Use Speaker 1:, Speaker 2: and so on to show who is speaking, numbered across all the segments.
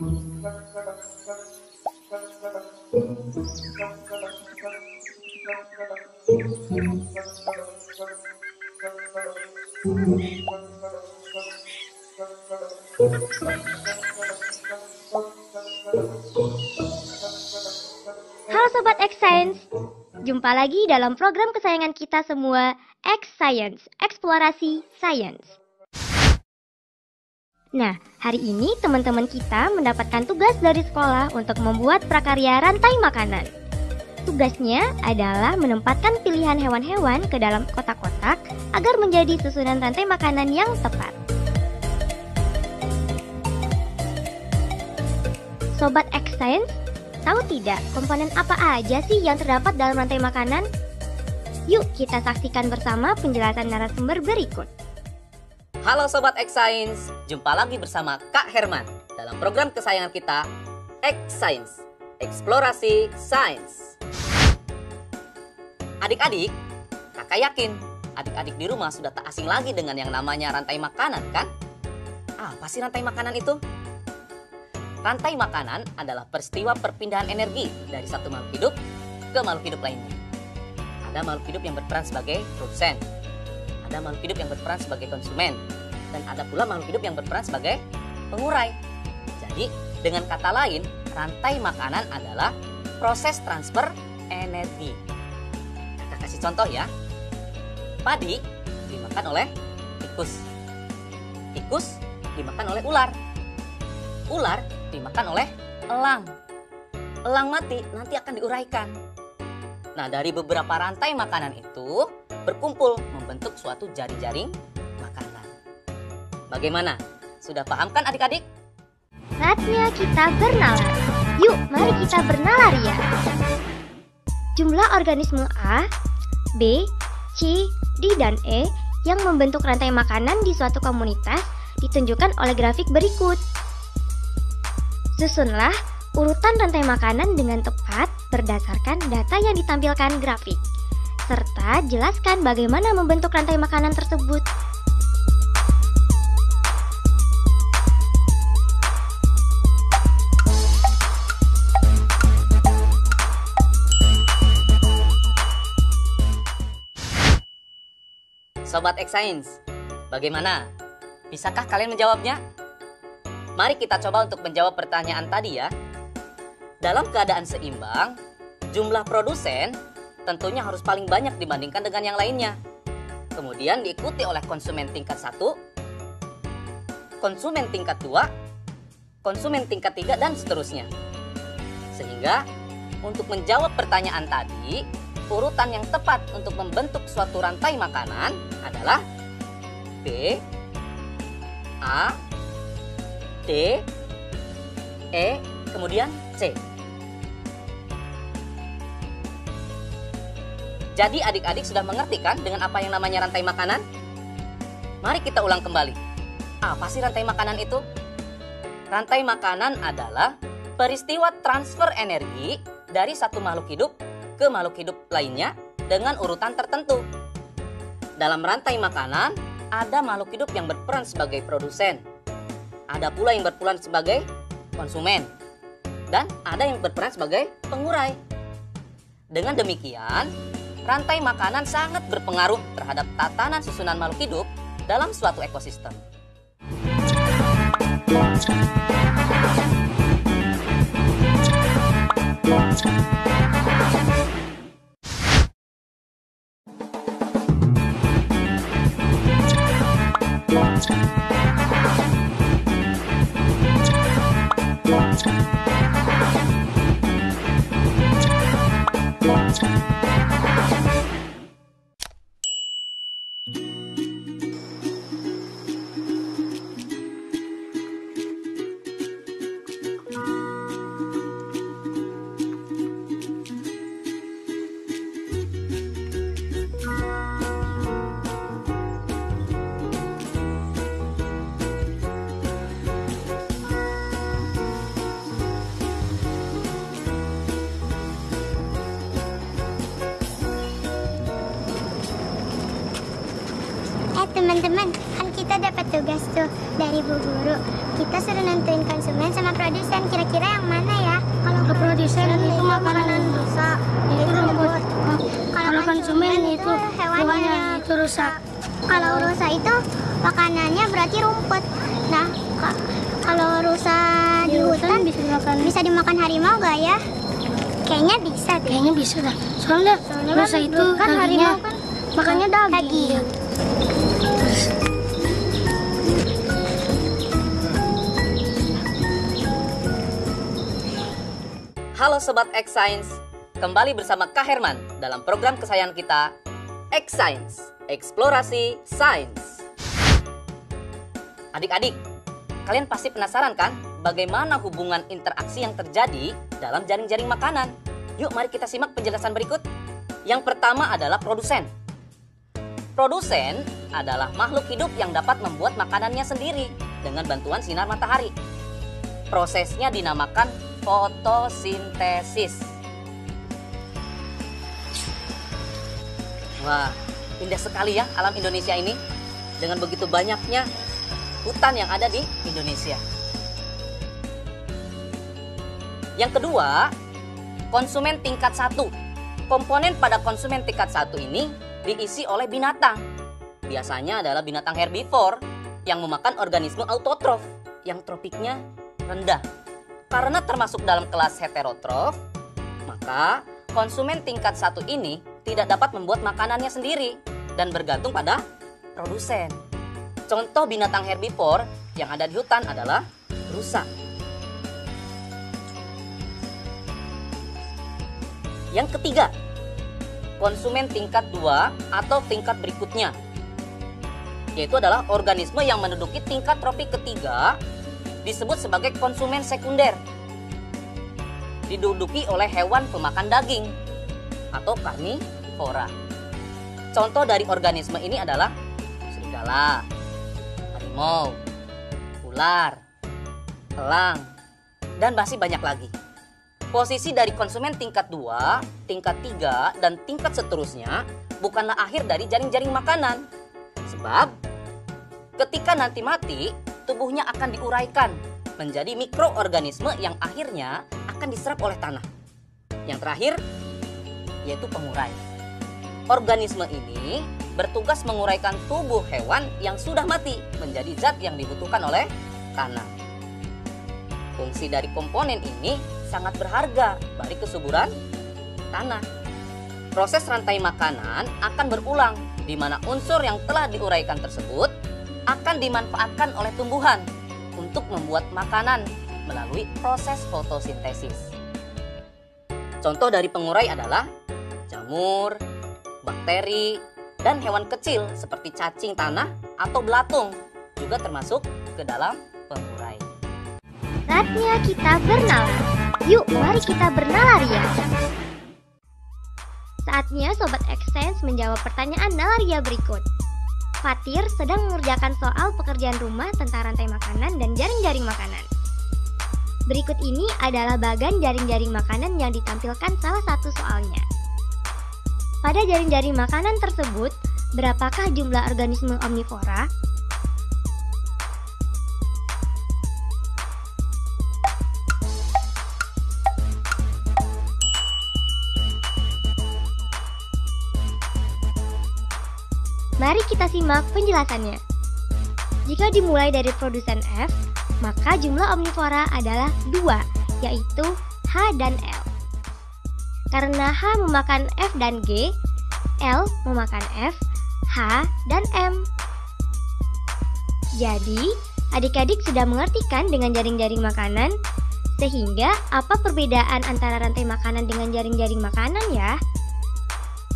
Speaker 1: Halo Sobat X Science, jumpa lagi dalam program kesayangan kita semua, X Science, Eksplorasi Science. Nah, hari ini teman-teman kita mendapatkan tugas dari sekolah untuk membuat prakarya rantai makanan. Tugasnya adalah menempatkan pilihan hewan-hewan ke dalam kotak-kotak agar menjadi susunan rantai makanan yang tepat. Sobat X Science, tahu tidak komponen apa aja sih yang terdapat dalam rantai makanan? Yuk kita saksikan bersama penjelasan narasumber berikut.
Speaker 2: Halo Sobat X Science, jumpa lagi bersama Kak Herman dalam program kesayangan kita, X Science, Eksplorasi Science. Adik-adik, kakak yakin adik-adik di rumah sudah tak asing lagi dengan yang namanya rantai makanan, kan? Apa sih rantai makanan itu? Rantai makanan adalah peristiwa perpindahan energi dari satu makhluk hidup ke makhluk hidup lainnya. Ada makhluk hidup yang berperan sebagai produsen, ada makhluk hidup yang berperan sebagai konsumen, dan ada pula makhluk hidup yang berperan sebagai pengurai. Jadi, dengan kata lain, rantai makanan adalah proses transfer energi. Kakak kasih contoh ya. Padi dimakan oleh tikus. Tikus dimakan oleh ular. Ular dimakan oleh elang. Elang mati nanti akan diuraikan. Nah, dari beberapa rantai makanan itu berkumpul membentuk suatu jaring-jaring makanan. Bagaimana? Sudah paham kan adik-adik?
Speaker 1: Saatnya kita bernalar. Yuk, mari kita bernalar ya. Jumlah organisme A, B, C, D, dan E yang membentuk rantai makanan di suatu komunitas ditunjukkan oleh grafik berikut. Susunlah urutan rantai makanan dengan tepat berdasarkan data yang ditampilkan grafik, serta jelaskan bagaimana membentuk rantai makanan tersebut.
Speaker 2: Sobat X Science, bagaimana? Bisakah kalian menjawabnya? Mari kita coba untuk menjawab pertanyaan tadi ya. Dalam keadaan seimbang, jumlah produsen tentunya harus paling banyak dibandingkan dengan yang lainnya. Kemudian diikuti oleh konsumen tingkat 1, konsumen tingkat 2, konsumen tingkat 3, dan seterusnya. Sehingga untuk menjawab pertanyaan tadi, urutan yang tepat untuk membentuk suatu rantai makanan adalah B, A, D, E, kemudian C. Jadi adik-adik sudah mengerti kan dengan apa yang namanya rantai makanan? Mari kita ulang kembali. Apa sih rantai makanan itu? Rantai makanan adalah peristiwa transfer energi dari satu makhluk hidup ke makhluk hidup lainnya dengan urutan tertentu. Dalam rantai makanan, ada makhluk hidup yang berperan sebagai produsen. Ada pula yang berperan sebagai konsumen. Dan ada yang berperan sebagai pengurai. Dengan demikian, rantai makanan sangat berpengaruh terhadap tatanan susunan makhluk hidup dalam suatu ekosistem.
Speaker 3: Teman-teman, kan kita dapat tugas tuh dari Bu Guru. Kita suruh nentuin konsumen sama produsen. Kira-kira yang mana ya? Kalau produsen itu makanan rusak, itu rumput. Kalau konsumen itu hewannya itu rusak. Kalau rusak itu makanannya berarti rumput. Nah, kalau rusak di hutan bisa dimakan harimau gak ya? Kayaknya bisa deh. Kayaknya bisa dah. Soalnya rusak itu kan harimau kan makannya daging.
Speaker 2: Halo Sobat X Science, kembali bersama Kak Herman dalam program kesayangan kita, X Science, Eksplorasi Sains. Adik-adik, kalian pasti penasaran kan bagaimana hubungan interaksi yang terjadi dalam jaring-jaring makanan? Yuk mari kita simak penjelasan berikut. Yang pertama adalah produsen. Produsen adalah makhluk hidup yang dapat membuat makanannya sendiri dengan bantuan sinar matahari. Prosesnya dinamakan fotosintesis. Wah, indah sekali ya alam Indonesia ini dengan begitu banyaknya hutan yang ada di Indonesia. Yang kedua, konsumen tingkat 1. Komponen pada konsumen tingkat 1 ini diisi oleh binatang. Biasanya adalah binatang herbivor yang memakan organisme autotrof yang tropiknya rendah. Karena termasuk dalam kelas heterotrof, maka konsumen tingkat 1 ini tidak dapat membuat makanannya sendiri dan bergantung pada produsen. Contoh binatang herbivor yang ada di hutan adalah rusa. Yang ketiga, konsumen tingkat 2 atau tingkat berikutnya, yaitu adalah organisme yang menduduki tingkat tropik ketiga, disebut sebagai konsumen sekunder. Diduduki oleh hewan pemakan daging atau karnivora. Contoh dari organisme ini adalah serigala, harimau, ular, elang, dan masih banyak lagi. Posisi dari konsumen tingkat 2, tingkat 3, dan tingkat seterusnya bukanlah akhir dari jaring-jaring makanan. Sebab ketika nanti mati, tubuhnya akan diuraikan menjadi mikroorganisme yang akhirnya akan diserap oleh tanah. Yang terakhir, yaitu pengurai. Organisme ini bertugas menguraikan tubuh hewan yang sudah mati menjadi zat yang dibutuhkan oleh tanah. Fungsi dari komponen ini sangat berharga bagi kesuburan tanah. Proses rantai makanan akan berulang, di mana unsur yang telah diuraikan tersebut akan dimanfaatkan oleh tumbuhan untuk membuat makanan melalui proses fotosintesis. Contoh dari pengurai adalah jamur, bakteri, dan hewan kecil seperti cacing tanah atau belatung juga termasuk ke dalam pengurai.
Speaker 1: Saatnya kita bernalar. Yuk, mari kita bernalar ya. Saatnya Sobat X Science menjawab pertanyaan nalaria berikut. Fatir sedang mengerjakan soal pekerjaan rumah tentang rantai makanan dan jaring-jaring makanan. Berikut ini adalah bagan jaring-jaring makanan yang ditampilkan salah satu soalnya. Pada jaring-jaring makanan tersebut, berapakah jumlah organisme omnivora? Mari kita simak penjelasannya. Jika dimulai dari produsen F, maka jumlah omnivora adalah 2, yaitu H dan L. Karena H memakan F dan G, L memakan F, H, dan M. Jadi, adik-adik sudah mengerti kan dengan jaring-jaring makanan? Sehingga, apa perbedaan antara rantai makanan dengan jaring-jaring makanan ya?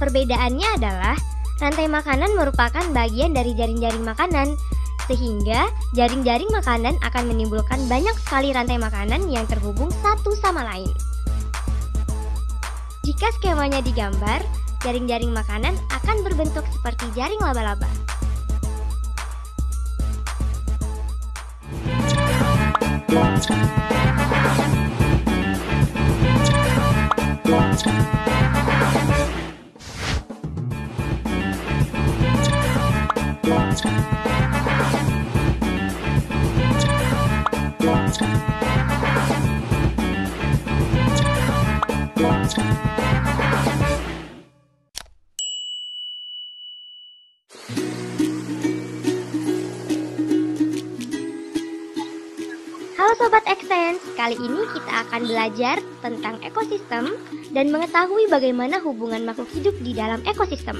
Speaker 1: Perbedaannya adalah rantai makanan merupakan bagian dari jaring-jaring makanan, sehingga jaring-jaring makanan akan menimbulkan banyak sekali rantai makanan yang terhubung satu sama lain. Jika skemanya digambar, jaring-jaring makanan akan berbentuk seperti jaring laba-laba. Halo Sobat Extens, kali ini kita akan belajar tentang ekosistem dan mengetahui bagaimana hubungan makhluk hidup di dalam ekosistem.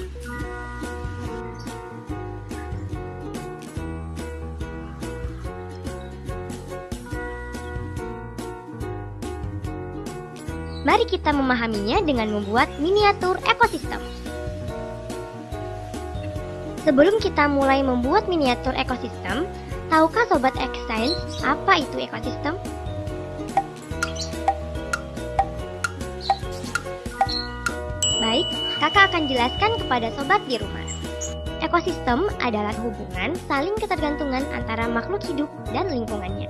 Speaker 1: Mari kita memahaminya dengan membuat miniatur ekosistem. Sebelum kita mulai membuat miniatur ekosistem, tahukah Sobat Extens apa itu ekosistem? Baik, kakak akan jelaskan kepada sobat di rumah. Ekosistem adalah hubungan saling ketergantungan antara makhluk hidup dan lingkungannya.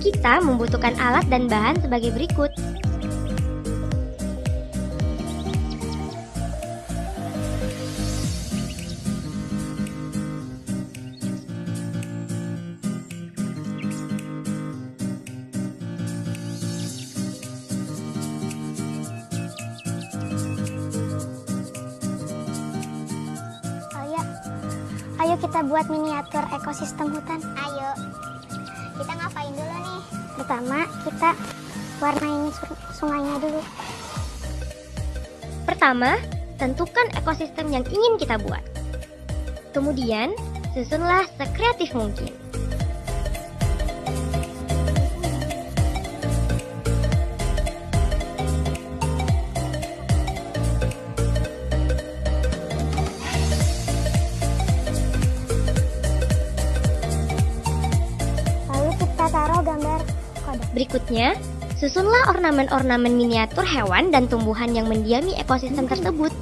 Speaker 1: Kita membutuhkan alat dan bahan sebagai berikut.
Speaker 3: Ayo kita buat miniatur ekosistem hutan. Ayo. Kita ngapain dulu nih? Pertama, kita warnain sungainya dulu.
Speaker 1: Pertama, tentukan ekosistem yang ingin kita buat. Kemudian, susunlah sekreatif mungkin.
Speaker 3: Taruh gambar kodok.
Speaker 1: Berikutnya, susunlah ornamen-ornamen miniatur hewan dan tumbuhan yang mendiami ekosistem tersebut.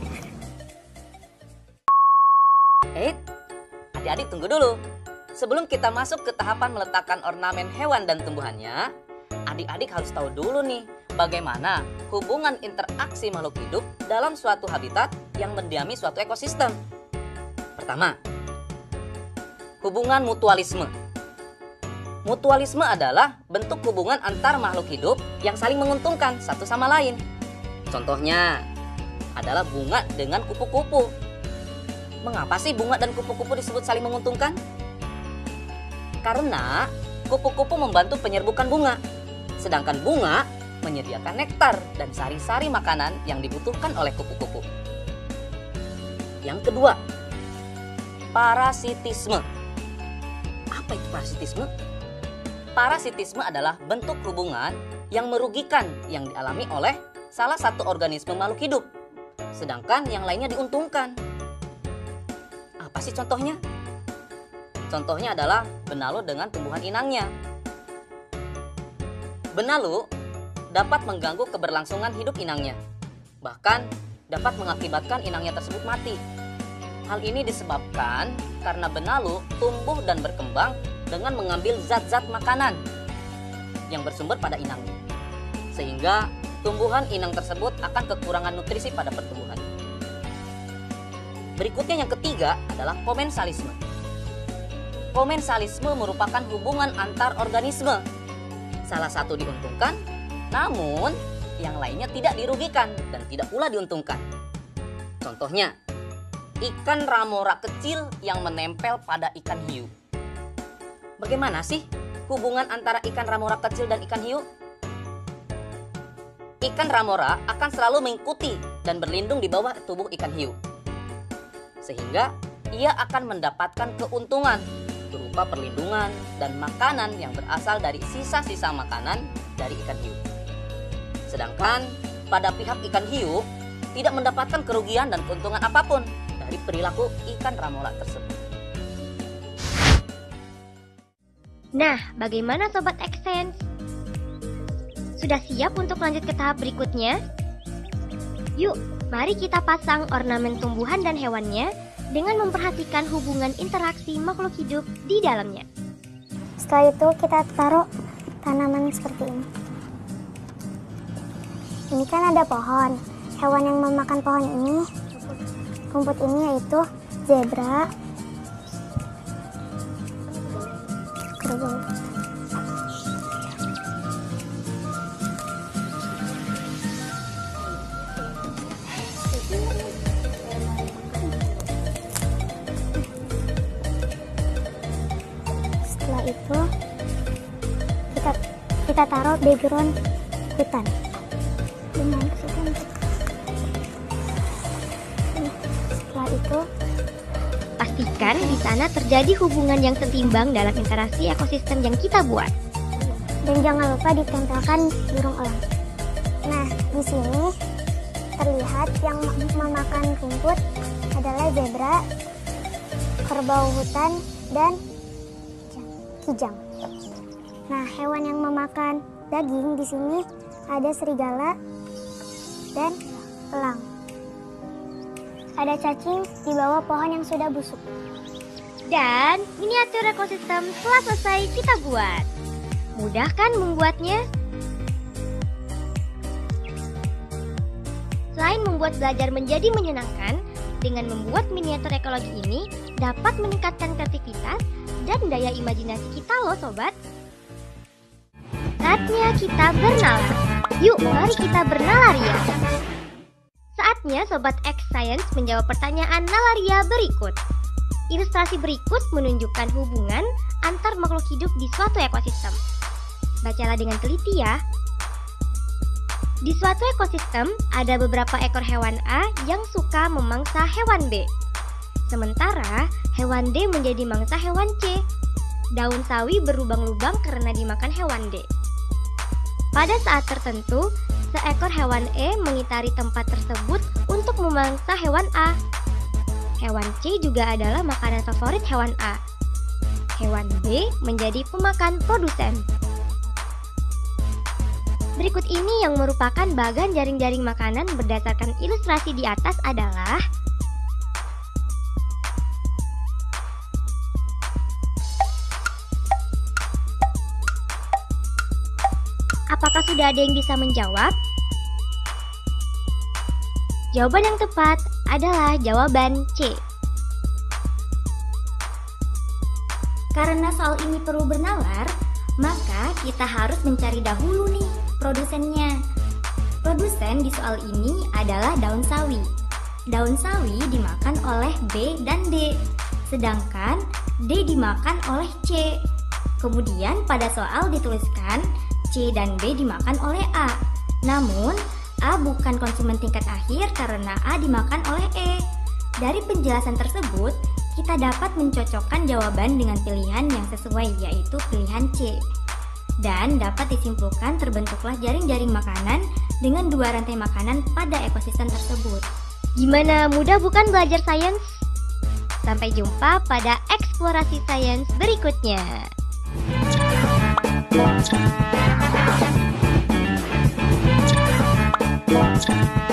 Speaker 2: Adik-adik tunggu dulu. Sebelum kita masuk ke tahapan meletakkan ornamen hewan dan tumbuhannya, adik-adik harus tahu dulu nih, bagaimana hubungan interaksi makhluk hidup dalam suatu habitat yang mendiami suatu ekosistem. Pertama, hubungan mutualisme. Mutualisme adalah bentuk hubungan antar makhluk hidup yang saling menguntungkan satu sama lain. Contohnya adalah bunga dengan kupu-kupu. Mengapa sih bunga dan kupu-kupu disebut saling menguntungkan? Karena kupu-kupu membantu penyerbukan bunga, sedangkan bunga menyediakan nektar dan sari-sari makanan yang dibutuhkan oleh kupu-kupu. Yang kedua, parasitisme. Apa itu parasitisme? Parasitisme adalah bentuk hubungan yang merugikan yang dialami oleh salah satu organisme makhluk hidup, sedangkan yang lainnya diuntungkan. Apa sih contohnya? Contohnya adalah benalu dengan tumbuhan inangnya. Benalu dapat mengganggu keberlangsungan hidup inangnya, bahkan dapat mengakibatkan inangnya tersebut mati. Hal ini disebabkan karena benalu tumbuh dan berkembang dengan mengambil zat-zat makanan yang bersumber pada inangnya, sehingga tumbuhan inang tersebut akan kekurangan nutrisi pada pertumbuhan. Berikutnya yang ketiga adalah komensalisme. Komensalisme merupakan hubungan antar organisme. Salah satu diuntungkan, namun yang lainnya tidak dirugikan dan tidak pula diuntungkan. Contohnya, ikan ramora kecil yang menempel pada ikan hiu. Bagaimana sih hubungan antara ikan ramora kecil dan ikan hiu? Ikan ramora akan selalu mengikuti dan berlindung di bawah tubuh ikan hiu, sehingga ia akan mendapatkan keuntungan berupa perlindungan dan makanan yang berasal dari sisa-sisa makanan dari ikan hiu. Sedangkan pada pihak ikan hiu tidak mendapatkan kerugian dan keuntungan apapun dari perilaku ikan ramora tersebut.
Speaker 1: Nah, bagaimana Sobat Extens? Sudah siap untuk lanjut ke tahap berikutnya? Yuk, mari kita pasang ornamen tumbuhan dan hewannya dengan memperhatikan hubungan interaksi makhluk hidup di dalamnya.
Speaker 3: Setelah itu kita taruh tanaman seperti ini. Ini kan ada pohon. Hewan yang memakan pohon ini, rumput ini yaitu zebra, kerbau. kita taruh background hutan. Setelah itu,
Speaker 1: pastikan di sana terjadi hubungan yang setimbang dalam interaksi ekosistem yang kita buat.
Speaker 3: dan jangan lupa ditempelkan burung elang. Nah, di sini terlihat yang memakan rumput adalah zebra, kerbau hutan, dan kijang. Nah, hewan yang memakan daging di sini ada serigala dan elang. Ada cacing di bawah pohon yang sudah busuk.
Speaker 1: Dan miniatur ekosistem telah selesai kita buat. Mudah kan membuatnya? Selain membuat belajar menjadi menyenangkan, dengan membuat miniatur ekologi ini dapat meningkatkan kreativitas dan daya imajinasi kita loh sobat. Saatnya kita bernalar. Yuk mari kita bernalaria. Saatnya Sobat X Science menjawab pertanyaan nalaria berikut. Ilustrasi berikut menunjukkan hubungan antar makhluk hidup di suatu ekosistem. Bacalah dengan teliti ya. Di suatu ekosistem ada beberapa ekor hewan A yang suka memangsa hewan B. Sementara hewan D menjadi mangsa hewan C. Daun sawi berlubang-lubang karena dimakan hewan D. Pada saat tertentu, seekor hewan E mengitari tempat tersebut untuk memangsa hewan A. Hewan C juga adalah makanan favorit hewan A. Hewan B menjadi pemakan produsen. Berikut ini yang merupakan bagan jaring-jaring makanan berdasarkan ilustrasi di atas adalah apakah sudah ada yang bisa menjawab? Jawaban yang tepat adalah jawaban C. Karena soal ini perlu bernalar, maka kita harus mencari dahulu nih produsennya. Produsen di soal ini adalah daun sawi. Daun sawi dimakan oleh B dan D, sedangkan D dimakan oleh C. Kemudian pada soal dituliskan C dan B dimakan oleh A. Namun, A bukan konsumen tingkat akhir karena A dimakan oleh E. Dari penjelasan tersebut, kita dapat mencocokkan jawaban dengan pilihan yang sesuai, yaitu pilihan C. Dan dapat disimpulkan terbentuklah jaring-jaring makanan dengan dua rantai makanan pada ekosistem tersebut. Gimana, mudah bukan belajar sains? Sampai jumpa pada eksplorasi sains berikutnya.
Speaker 3: Thank you.